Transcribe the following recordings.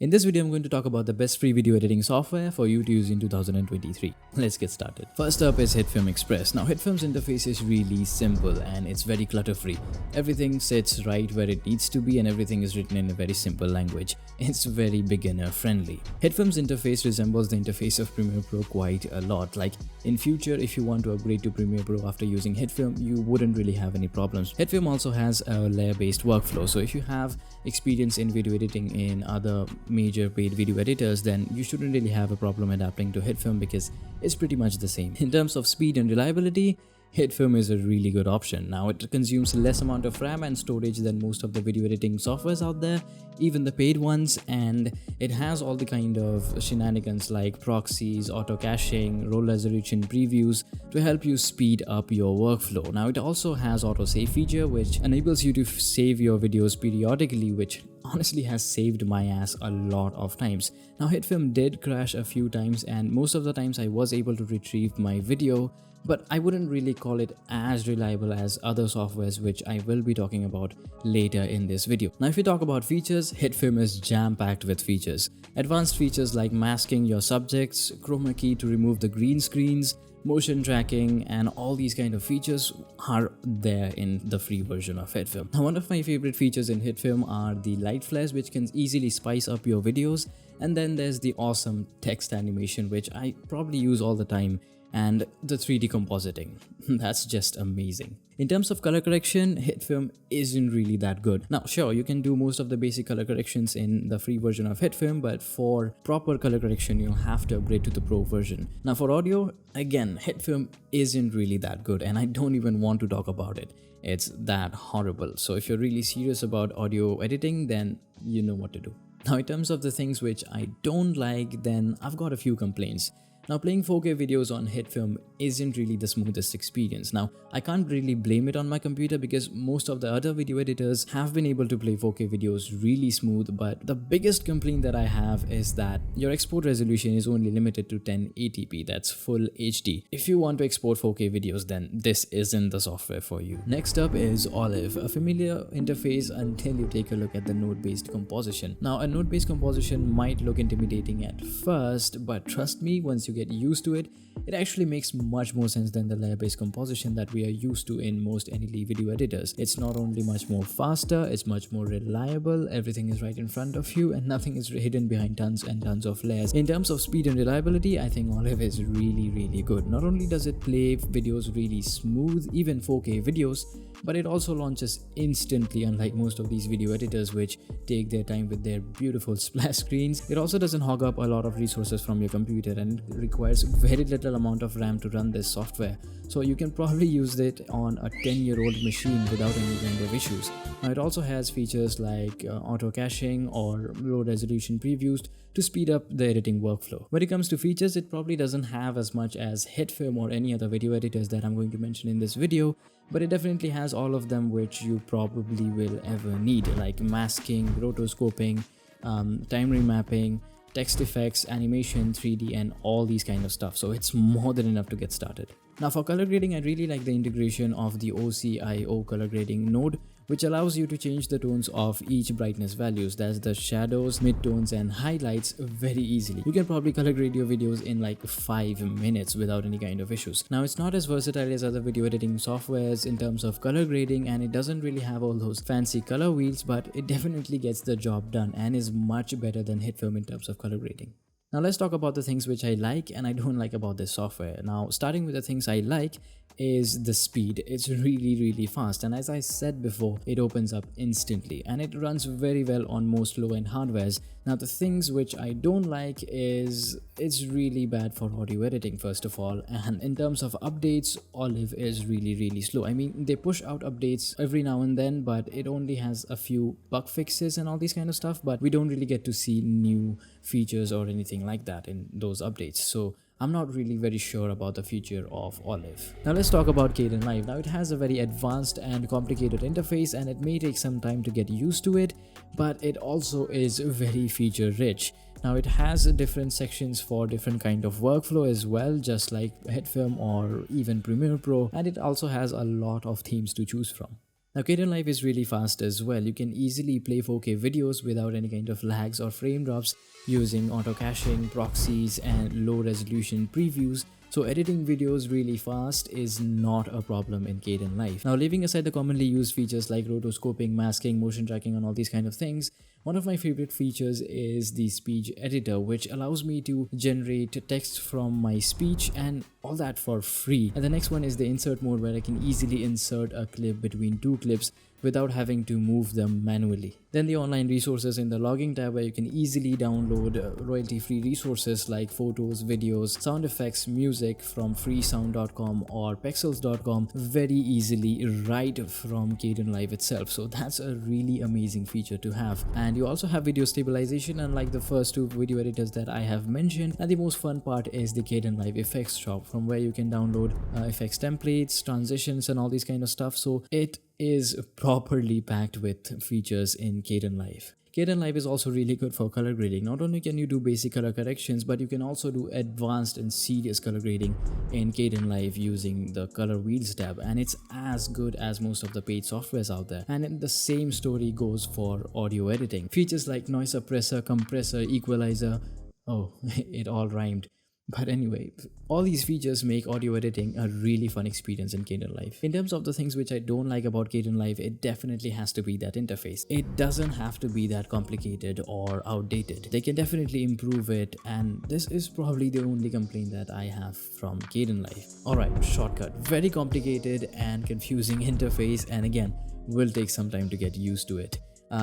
In this video, I'm going to talk about the best free video editing software for you to use in 2023. Let's get started. First up is HitFilm Express. Now, HitFilm's interface is really simple and it's very clutter-free. Everything sits right where it needs to be and everything is written in a very simple language. It's very beginner-friendly. HitFilm's interface resembles the interface of Premiere Pro quite a lot. Like, in future, if you want to upgrade to Premiere Pro after using HitFilm, you wouldn't really have any problems. HitFilm also has a layer-based workflow, so if you have experience in video editing in other major paid video editors, then you shouldn't really have a problem adapting to HitFilm because it's pretty much the same. In terms of speed and reliability, HitFilm is a really good option. Now, it consumes less amount of RAM and storage than most of the video editing softwares out there, even the paid ones, and it has all the kind of shenanigans like proxies, auto caching, low resolution previews to help you speed up your workflow. Now, it also has auto save feature which enables you to save your videos periodically, which honestly has saved my ass a lot of times. Now, HitFilm did crash a few times and most of the times I was able to retrieve my video, but I wouldn't really call it as reliable as other softwares which I will be talking about later in this video. Now, if you talk about features, HitFilm is jam-packed with features. Advanced features like masking your subjects, chroma key to remove the green screens, motion tracking, and all these kind of features are there in the free version of HitFilm. Now, one of my favorite features in HitFilm are the light flares which can easily spice up your videos, and then there's the awesome text animation which I probably use all the time, and the 3D compositing. That's just amazing. In terms of color correction, HitFilm isn't really that good. Now, sure, you can do most of the basic color corrections in the free version of HitFilm, but for proper color correction, you'll have to upgrade to the pro version. Now, for audio, again, HitFilm isn't really that good, and I don't even want to talk about it. It's that horrible. So if you're really serious about audio editing, then you know what to do. Now, in terms of the things which I don't like, then I've got a few complaints. Now, playing 4K videos on HitFilm isn't really the smoothest experience. Now, I can't really blame it on my computer because most of the other video editors have been able to play 4K videos really smooth, but the biggest complaint that I have is that your export resolution is only limited to 1080p, that's full HD. If you want to export 4K videos, then this isn't the software for you. Next up is Olive, a familiar interface until you take a look at the node-based composition. Now, a node-based composition might look intimidating at first, but trust me, once you get used to it, it actually makes much more sense than the layer-based composition that we are used to in most NLE video editors. It's not only much more faster, it's much more reliable, everything is right in front of you and nothing is hidden behind tons and tons of layers. In terms of speed and reliability, I think Olive is really good. Not only does it play videos really smooth, even 4K videos, but it also launches instantly, unlike most of these video editors which take their time with their beautiful splash screens. It also doesn't hog up a lot of resources from your computer and it requires very little amount of RAM to run this software. So you can probably use it on a 10-year-old machine without any kind of issues. Now, it also has features like auto caching or low resolution previews to speed up the editing workflow. When it comes to features, it probably doesn't have as much as HitFilm or any other video editors that I'm going to mention in this video, but it definitely has all of them which you probably will ever need, like masking, rotoscoping, time remapping, text effects, animation, 3D, and all these kind of stuff. So it's more than enough to get started. Now, for color grading, I really like the integration of the OCIO color grading node, which allows you to change the tones of each brightness values, that's the shadows, midtones, and highlights very easily. You can probably color grade your videos in like 5 minutes without any kind of issues. Now, it's not as versatile as other video editing softwares in terms of color grading, and it doesn't really have all those fancy color wheels, but it definitely gets the job done and is much better than HitFilm in terms of color grading. Now, let's talk about the things which I like and I don't like about this software. Now, starting with the things I like is the speed. It's really fast, and as I said before, it opens up instantly and it runs very well on most low-end hardwares. Now, the things which I don't like is it's really bad for audio editing, first of all, and in terms of updates, Olive is really slow. I mean, they push out updates every now and then, but it only has a few bug fixes and all these kind of stuff, but we don't really get to see new features or anything like that in those updates. So I'm not really very sure about the future of Olive. Now, let's talk about Canon Live. Now, it has a very advanced and complicated interface and it may take some time to get used to it, but it also is very feature rich. Now, it has different sections for different kind of workflow as well, just like HitFilm or even Premiere Pro, and it also has a lot of themes to choose from. Now Canon Live is really fast as well. You can easily play 4K videos without any kind of lags or frame drops using auto caching, proxies and low resolution previews. So editing videos really fast is not a problem in Canon Live. Now leaving aside the commonly used features like rotoscoping, masking, motion tracking and all these kind of things, one of my favorite features is the speech editor, which allows me to generate text from my speech and all that for free. And the next one is the insert mode, where I can easily insert a clip between two clips without having to move them manually. Then the online resources in the logging tab, where you can easily download royalty-free resources like photos, videos, sound effects, music from freesound.com or pexels.com very easily right from Canon Live itself. So that's a really amazing feature to have. And you also have video stabilization, unlike the first two video editors that I have mentioned. And the most fun part is the Canon Live effects shop, from where you can download effects templates, transitions and all these kind of stuff. So it is properly packed with features in Canon Live. Canon Live is also really good for color grading. Not only can you do basic color corrections, but you can also do advanced and serious color grading in Canon Live using the color wheels tab, and it's as good as most of the paid softwares out there. And the same story goes for audio editing. Features like noise suppressor, compressor, equalizer, oh, it all rhymed. But anyway, all these features make audio editing a really fun experience in Canon Live. In terms of the things which I don't like about Canon Live, it definitely has to be that interface. It doesn't have to be that complicated or outdated. They can definitely improve it, and this is probably the only complaint that I have from Canon Live. Alright, shortcut. Very complicated and confusing interface, and again, will take some time to get used to it.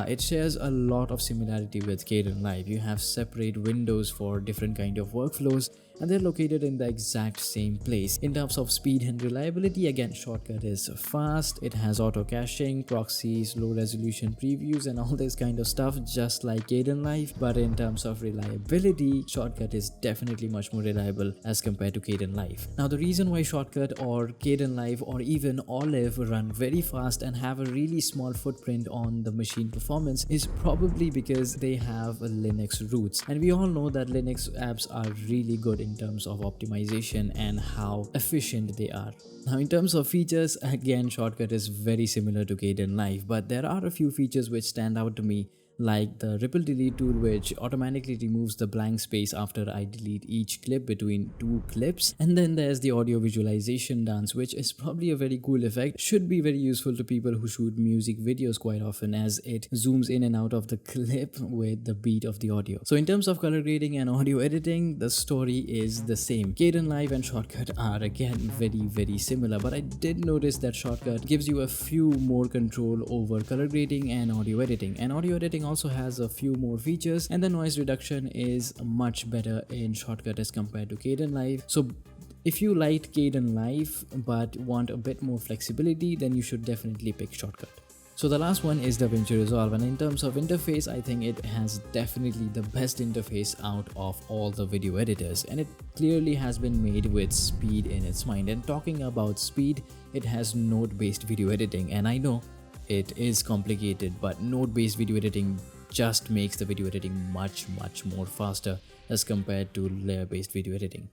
It shares a lot of similarity with Canon Live. You have separate windows for different kind of workflows, and they're located in the exact same place. In terms of speed and reliability, again, Shortcut is fast. It has auto caching, proxies, low resolution previews and all this kind of stuff, just like Canon Live. But in terms of reliability, Shortcut is definitely much more reliable as compared to Canon Live. Now the reason why Shortcut or Canon Live or even Olive run very fast and have a really small footprint on the machine performance is probably because they have Linux roots, and we all know that Linux apps are really good in terms of optimization and how efficient they are. Now in terms of features, again, Shortcut is very similar to Canon Live, but there are a few features which stand out to me, like the ripple delete tool, which automatically removes the blank space after I delete each clip between two clips. And then there's the audio visualization dance, which is probably a very cool effect. Should be very useful to people who shoot music videos quite often, as it zooms in and out of the clip with the beat of the audio. So in terms of color grading and audio editing, the story is the same. Canon Live and Shortcut are again very similar, but I did notice that Shortcut gives you a few more control over color grading and audio editing. And audio editing also has a few more features, and the noise reduction is much better in Shortcut as compared to Canon Live. So if you liked Canon Live but want a bit more flexibility, then you should definitely pick Shortcut. So the last one is DaVinci Resolve, and in terms of interface, I think it has definitely the best interface out of all the video editors, and it clearly has been made with speed in its mind. And talking about speed, it has node-based video editing, and I know it is complicated, but node-based video editing just makes the video editing much more faster as compared to layer-based video editing.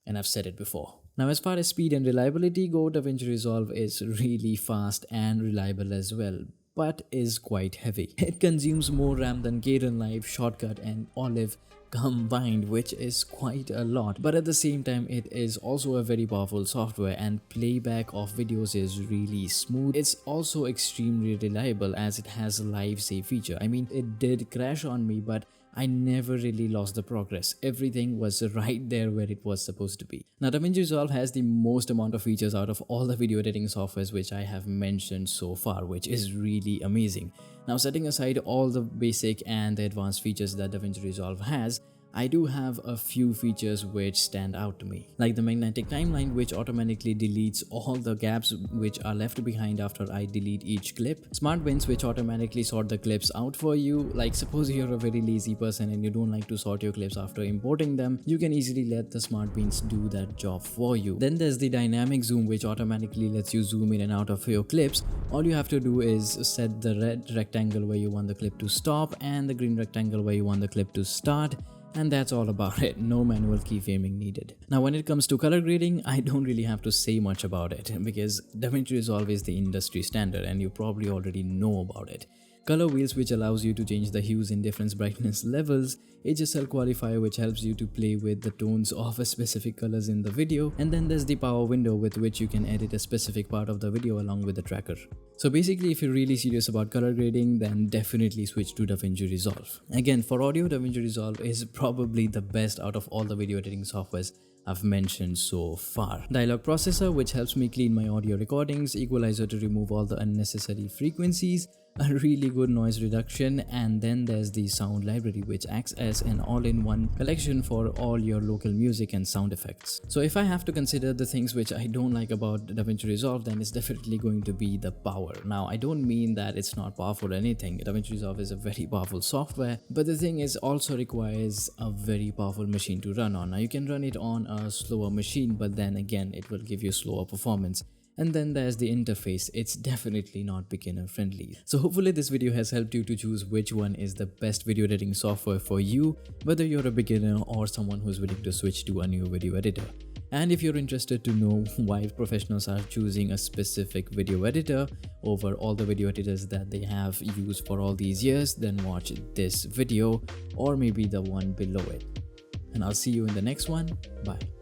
And I've said it before. Now as far as speed and reliability go, DaVinci Resolve is really fast and reliable as well, but is quite heavy. It consumes more RAM than Canon Live, Shortcut and Olive combined, which is quite a lot. But at the same time, it is also a very powerful software, and playback of videos is really smooth. It's also extremely reliable as it has a live save feature. I mean, it did crash on me, but I never really lost the progress. Everything was right there where it was supposed to be. Now DaVinci Resolve has the most amount of features out of all the video editing softwares which I have mentioned so far, which is really amazing. Now setting aside all the basic and the advanced features that DaVinci Resolve has, I do have a few features which stand out to me, like the magnetic timeline, which automatically deletes all the gaps which are left behind after I delete each clip. Smart bins, which automatically sort the clips out for you. Like suppose you're a very lazy person and you don't like to sort your clips after importing them, you can easily let the smart bins do that job for you. Then there's the dynamic zoom, which automatically lets you zoom in and out of your clips. All you have to do is set the red rectangle where you want the clip to stop and the green rectangle where you want the clip to start. And that's all about it, no manual keyframing needed. Now when it comes to color grading, I don't really have to say much about it because DaVinci Resolve is the industry standard and you probably already know about it. Color wheels, which allows you to change the hues in different brightness levels, HSL qualifier, which helps you to play with the tones of a specific colors in the video, and then there's the power window with which you can edit a specific part of the video along with the tracker. So basically, if you're really serious about color grading, then definitely switch to DaVinci Resolve. Again, for audio, DaVinci Resolve is probably the best out of all the video editing softwares I've mentioned so far. Dialogue processor, which helps me clean my audio recordings, equalizer to remove all the unnecessary frequencies, a really good noise reduction, and then there's the sound library, which acts as an all-in-one collection for all your local music and sound effects. So if I have to consider the things which I don't like about DaVinci Resolve, then it's definitely going to be the power. Now I don't mean that it's not powerful or anything. DaVinci Resolve is a very powerful software, but the thing is also requires a very powerful machine to run on. Now you can run it on a slower machine, but then again it will give you slower performance. And then there's the interface, it's definitely not beginner friendly. So hopefully this video has helped you to choose which one is the best video editing software for you, whether you're a beginner or someone who's willing to switch to a new video editor. And if you're interested to know why professionals are choosing a specific video editor over all the video editors that they have used for all these years, then watch this video or maybe the one below it. And I'll see you in the next one. Bye.